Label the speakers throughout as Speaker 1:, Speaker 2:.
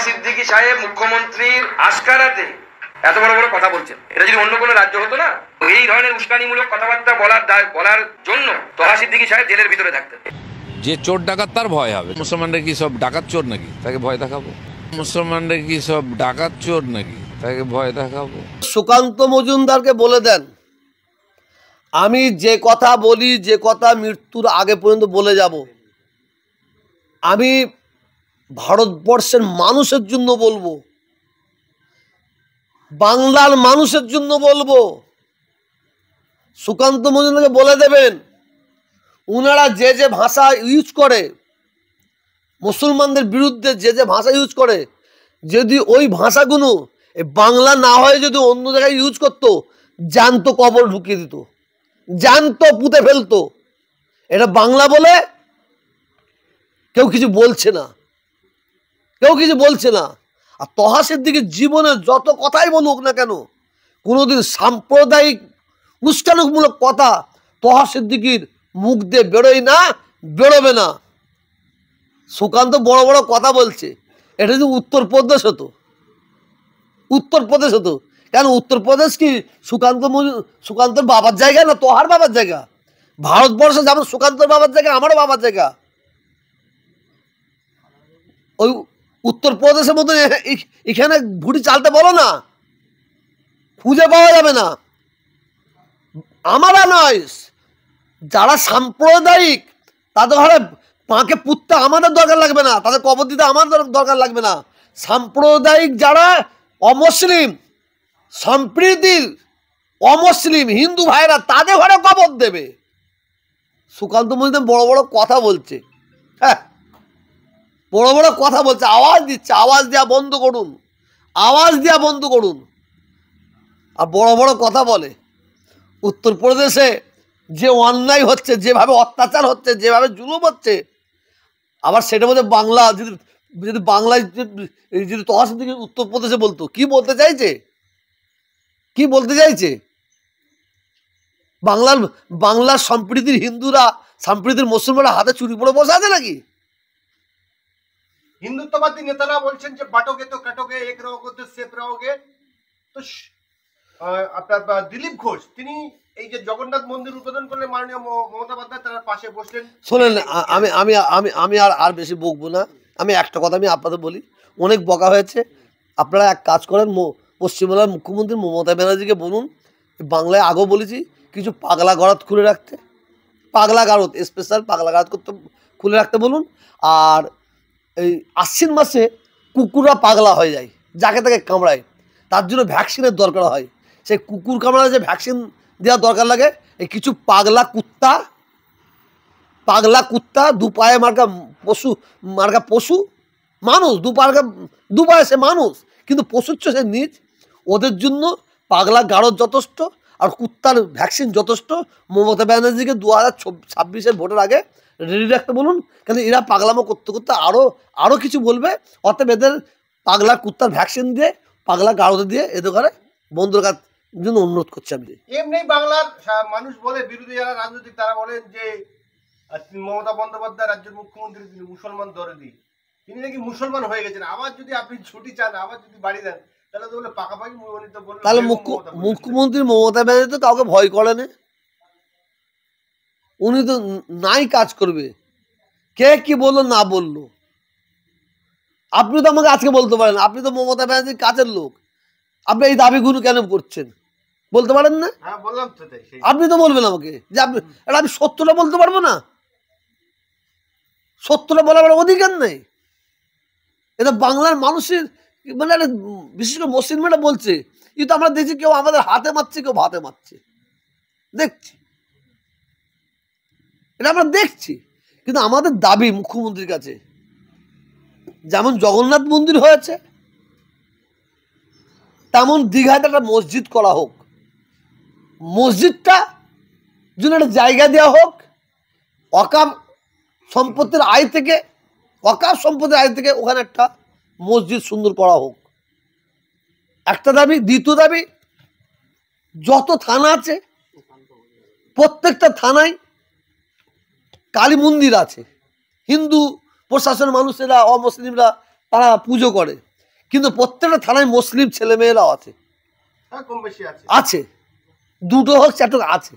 Speaker 1: সিদ্দিকী সাহেব মুখ্যমন্ত্রীর আশকারাতে এত বড় বড় কথা বলছেন। এটা যদি অন্য কোনো রাজ্য হতো না, এই ধরনের উস্কানিমূলক কথাবার্তা বলার জন্য তহা সিদ্দিকী সাহেব জেলের ভিতরে থাকতেন।
Speaker 2: যে চোর ডাকাত তার ভয় হবে। মুসলমানরা কি সব ডাকাত চোর নাকি তাকে ভয় দেখাবো? মুসলমানরা কি সব ডাকাত চোর নাকি তাকে ভয় দেখাবো?
Speaker 3: সুকান্ত মজুমদারকে বলে দেন, আমি যে কথা বলি, যে কথা মৃত্যুর আগে পর্যন্ত বলে যাব, আমি ভারতবর্ষের মানুষের জন্য বলবো, বাংলার মানুষের জন্য বলবো। সুকান্ত মজুমদারকে বলে দেবেন, উনারা যে যে ভাষা ইউজ করে, মুসলমানদের বিরুদ্ধে যে যে ভাষা ইউজ করে, যদি ওই ভাষাগুলো বাংলা না হয়ে যদি অন্য জায়গায় ইউজ করতো, জ্যান্ত কবর ঢুকিয়ে দিত, জ্যান্ত পুঁতে ফেলতো। এটা বাংলা বলে কেউ কিছু বলছে না, কেউ কিছু বলছে না। আর তহা সিদ্দিকীর জীবনে যত কথাই বলুক না কেন, কোনোদিন সাম্প্রদায়িক উস্কানিমূলক কথা তহা সিদ্দিকীর মুখ দিয়ে বেরোয় না, বেরোবে না। সুকান্ত বড় বড় কথা বলছে, এটা যদি উত্তরপ্রদেশ হতো, উত্তরপ্রদেশ হতো, কেন উত্তরপ্রদেশ কি সুকান্তর বাবার জায়গা না তোহার বাবার জায়গা? ভারতবর্ষে যেমন সুকান্তর বাবার জায়গা, আমারও বাবার জায়গা। ওই উত্তরপ্রদেশের মতো এখানে ভুটি চালতে বলো না, খুঁজে পাওয়া যাবে না। আমারা নয়, যারা সাম্প্রদায়িক তাদের ঘরে পাঁকে পুঁততে আমাদের দরকার লাগবে না, তাদের কবর দিতে আমাদের দরকার লাগবে না। সাম্প্রদায়িক যারা অমুসলিম, সম্প্রীতির অমুসলিম হিন্দু ভাইরা, তাদের ঘরে কবর দেবে। সুকান্ত মজুমদার বড় বড় কথা বলছে, হ্যাঁ বড় বড় কথা বলছে, আওয়াজ দিচ্ছে, আওয়াজ দেওয়া বন্ধ করুন, আওয়াজ দেওয়া বন্ধ করুন। আর বড় বড় কথা বলে। উত্তরপ্রদেশে যে অন্যায় হচ্ছে, যেভাবে অত্যাচার হচ্ছে, যেভাবে জুলুম হচ্ছে, আবার সেটা মধ্যে বাংলা যদি বাংলায় যদি তহা সিদ্দিকী উত্তরপ্রদেশে বলতো, কি বলতে চাইছে, কি বলতে চাইছে? বাংলার সম্প্রীতির হিন্দুরা, সম্প্রীতির মুসলমানরা হাতে চুরি পড়ে বসে আছে নাকি?
Speaker 4: হিন্দুত্ববাদী নেতারা বলছেন যে বাটোগে তো কাটোগে, এক রहोगे তো সেফ रहोगे। তো আপনার দিলীপ ঘোষ তিনি এই যে জগন্নাথ মন্দির উদ্বোধন করলে মাননীয় মমতা বন্দ্যোপাধ্যায় তার পাশে বসলেন।
Speaker 3: শোনেন, আমি আমি আমি আমি আর বেশি বকবো না। আমি একটা কথা আমি আপনাদের বলি, অনেক বকা হয়েছে। আপনারা এক কাজ করেন, পশ্চিমবাংলার মুখ্যমন্ত্রী মমতা ব্যানার্জিকে বলুন, বাংলায় আগেও বলেছি, কিছু পাগলা গারদ খুলে রাখতে, পাগলা গারদ স্পেশাল পাগলা গারদ করতে খুলে রাখতে বলুন। আর এই আশ্বিন মাসে কুকুররা পাগলা হয়ে যায়, যাকে তাকে কামড়ায়, তার জন্য ভ্যাকসিনের দরকার হয়। সেই কুকুর কামড়ায় যে ভ্যাকসিন দেওয়ার দরকার লাগে, এই কিছু পাগলা কুত্তা দু পায়ে মার্কা পশু মানুষ, দু পায়ে সে মানুষ, কিন্তু পশুর সে নিজ, ওদের জন্য পাগলা গারদ যথেষ্ট, আর কুত্তার ভ্যাকসিন যথেষ্ট। মমতা ব্যানার্জিকে 2026-এর ভোটের আগে রেডি রাখতে বলুন, কেন এরা পাগলামো করতে করতে আরও কিছু বলবে। অতএব এদের পাগলা কুত্তার ভ্যাকসিন দিয়ে, পাগলা গারদ দিয়ে এদের ঘরে বন্ধ রাখার জন্য অনুরোধ করছি আমি।
Speaker 4: এমনি বাংলার মানুষ বলে, বিরোধী যারা রাজনৈতিক তারা বলেন যে মমতা বন্দ্যোপাধ্যায় রাজ্যের মুখ্যমন্ত্রী, তিনি মুসলমান দরদি, তিনি নাকি মুসলমান হয়ে গেছেন। আবার যদি আপনি ছুটি চান, আবার যদি বাড়ি দেন, তাহলে তো বলে পাকাপাকি মনোনীত বললেন।
Speaker 3: তাহলে মুখ্যমন্ত্রী মমতা ব্যানার্জি তো কাউকে ভয় করে না, উনি তো নাই কাজ করবে। কে কি বললো না বললো, আপনি তো আমাকে আজকে বলতে পারেন, আপনি তো মমতা ব্যানার্জির কাছের লোক, আপনি এই দাবিগুলো কেন করছেন বলতে পারেন না? আপনি তো বলবেন আমাকে যে আমি সত্যটা বলতে পারবো না, সত্যটা বলার অধিকার নেই। এটা বাংলার মানুষের, মানে বিশেষ করে মুসলিমরা বলছে, কিন্তু আমরা দেখছি কেউ আমাদের হাতে মারছে, কেউ ভাতে মারছে, দেখছি, এটা আমরা দেখছি। কিন্তু আমাদের দাবি মুখ্যমন্ত্রীর কাছে, যেমন জগন্নাথ মন্দির হয়েছে, তেমন দীঘাতে একটা মসজিদ করা হোক, মসজিদটা জন্য একটা জায়গা দেওয়া হোক, ওয়াকফ সম্পত্তির আয় থেকে ওখানে একটা মসজিদ সুন্দর করা হোক, একটা দাবি। দ্বিতীয় দাবি, যত থানা আছে প্রত্যেকটা থানায় কালী মন্দির আছে, হিন্দু প্রশাসনের মানুষেরা, অমুসলিমরা তারা পুজো করে, কিন্তু প্রত্যেকটা থানায় মুসলিম ছেলেমেয়েরাও আছে,
Speaker 4: হ্যাঁ কম বেশি আছে।
Speaker 3: আছে, দুটো হোক চারটো আছে।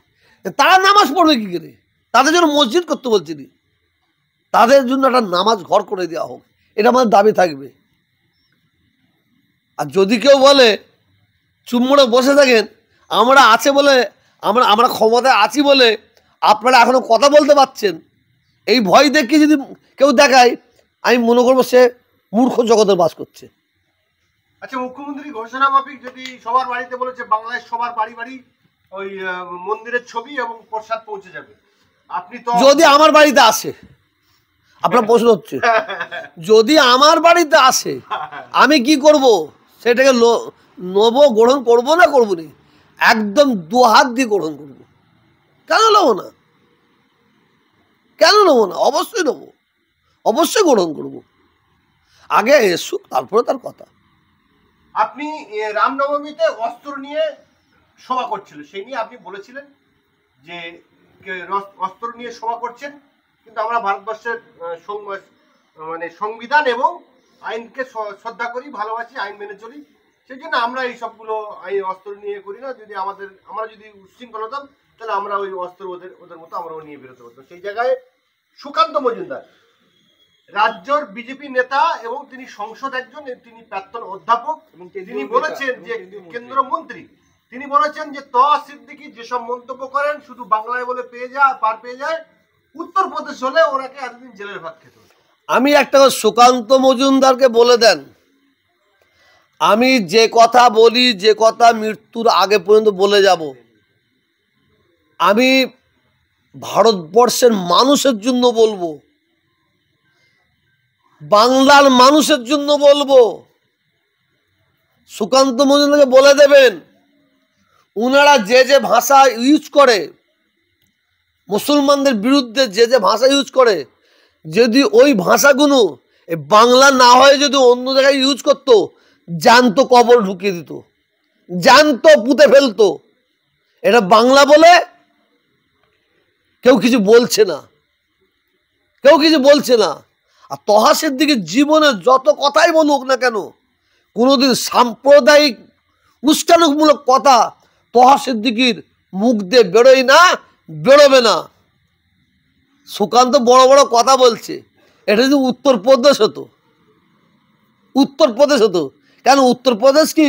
Speaker 3: তারা নামাজ পড়বে কি করে? তাদের জন্য মসজিদ করতে বলছি নি, তাদের জন্য একটা নামাজ ঘর করে দেওয়া হোক, এটা আমাদের দাবি থাকবে। আর যদি কেউ বলে চুম্বড়ে বসে থাকেন, আমরা আছে বলে, আমরা ক্ষমতায় আছি বলে আপনারা এখনো কথা বলতে পারছেন, এই ভয় দেখে যদি কেউ দেখায়, আমি মনে করবো সে মূর্খ জগতে বাস করছে।
Speaker 4: আচ্ছা, মুখ্যমন্ত্রী ঘোষণা মাফিক যদি সবার বাড়িতে বলেছে বাংলায় সবার বাড়ি বাড়ি ওই মন্দিরের ছবি এবং প্রসাদ পৌঁছে যাবে, আপনি তো
Speaker 3: যদি আমার বাড়িতে আসে, আপনার প্রশ্ন হচ্ছে যদি আমার বাড়িতে আসে আমি কি করব? সেটাকে নেবো, গ্রহণ করবো না করবো না? একদম দু হাত দিয়ে গ্রহণ করবো। কেন নেবো না? কেন নেবো না? অবশ্যই নেবো, অবশ্যই গ্রহণ করবো। আগে এসুক, তারপরে তার কথা।
Speaker 4: আপনি রামনবমীতে অস্ত্র নিয়ে সভা করছিল, সেই নিয়ে আপনি বলেছিলেন যে অস্ত্র নিয়ে সভা করছেন, কিন্তু আমরা ভারতবর্ষের মানে সংবিধান এবং আইনকে শ্রদ্ধা করি, ভালোবাসি, আইন মেনে চলি, সেই জন্য আমরা এই সবগুলো আইন অস্ত্র নিয়ে করি না। যদি আমরা যদি উচ্ছৃঙ্খল হতাম, তাহলে আমরা ওই অস্ত্র ওদের মতো আমরাও নিয়ে বেরোতে পারতাম। সেই জায়গায় সুকান্ত মজুমদার রাজ্যের বিজেপি নেতা এবং তিনি সংসদ একজন, তিনি প্রাক্তন অধ্যাপক, তিনি বলেছেন যে কেন্দ্রমন্ত্রী, তিনি বলেছেন যে তহা সিদ্দিকী যেসব মন্তব্য করেন শুধু বাংলায় বলে পার পেয়ে যায়, উত্তরপ্রদেশ হলে ওনাকে এতদিন জেলের ভাত খেতে হতো।
Speaker 3: আমি একটা সুকান্ত মজুমদারকে বলে দেন, আমি যে কথা বলি, যে কথা মৃত্যুর আগে পর্যন্ত বলে যাব, আমি ভারতবর্ষের মানুষের জন্য বলবো, বাংলার মানুষের জন্য বলবো। সুকান্ত মজুমদারকে বলে দেবেন, উনারা যে যে ভাষা ইউজ করে, মুসলমানদের বিরুদ্ধে যে যে ভাষা ইউজ করে, যদি ওই ভাষাগুলো বাংলা না হয়ে যদি অন্য জায়গায় ইউজ করতো, জ্যান্ত কবর ঢুকিয়ে দিত, জ্যান্ত পুঁতে ফেলতো। এটা বাংলা বলে কেউ কিছু বলছে না, কেউ কিছু বলছে না। আর তহা সিদ্দিকীর জীবনে যত কথাই বলুক না কেন, কোনোদিন সাম্প্রদায়িক উস্কানিমূলক কথা তহা সিদ্দিকীর মুখ দিয়ে বেরোয় না, বেরোবে না। সুকান্ত বড় বড় কথা বলছে, এটা যদি উত্তরপ্রদেশ হতো, কেন উত্তরপ্রদেশ কি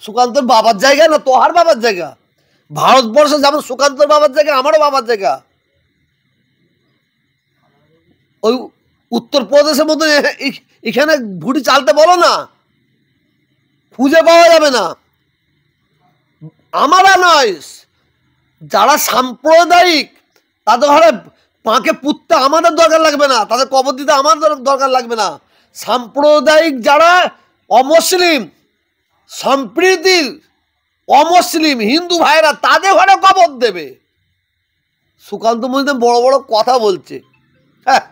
Speaker 3: সুকান্তর বাবার জায়গা না তোহার বাবার জায়গা? ভারতবর্ষে যেমন সুকান্তর বাবার জায়গা, আমারও বাবার জায়গা। ওই উত্তরপ্রদেশের মধ্যে এখানে ঘুড়ি চালতে বলো না, খুঁজে পাওয়া যাবে না। আমারা নয়, যারা সাম্প্রদায়িক তাদের ঘরে পাঁকে পুঁততে আমাদের দরকার লাগবে না, তাদের কবর দিতে আমাদের দরকার লাগবে না। সাম্প্রদায়িক যারা অমুসলিম, সম্প্রীতির অমুসলিম হিন্দু ভাইরা, তাদের ঘরে কবর দেবে। সুকান্ত মজুমদার বড় বড় কথা বলছে, হ্যাঁ,